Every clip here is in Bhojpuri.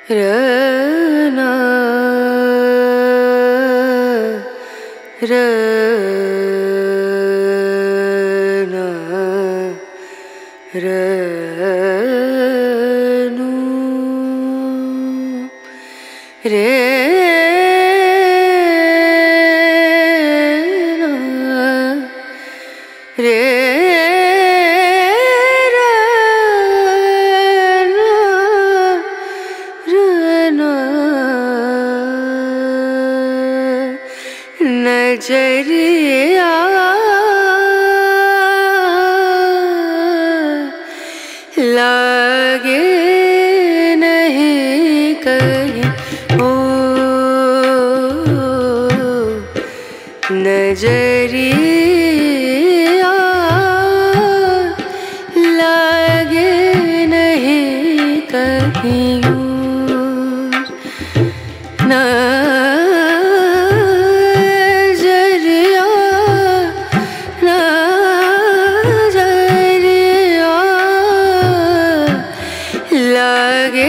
रना रना रनु रे रे नजरिया लागे नहीं कहीं ओ नजरिया लागे नहीं कहीं लागे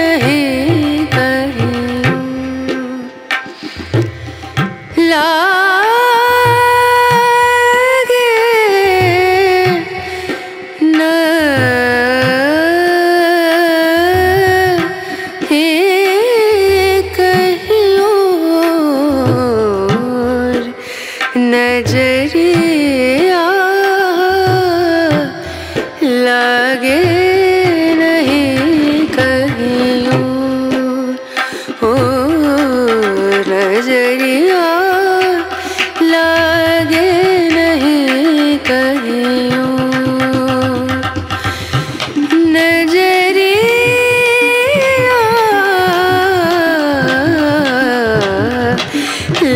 नहीं कहीं लागे नहीं कहीं और नजरिया लागे नजरिया लागे नहीं कहीं नजरिया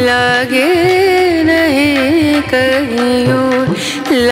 लागे नहीं कहीं।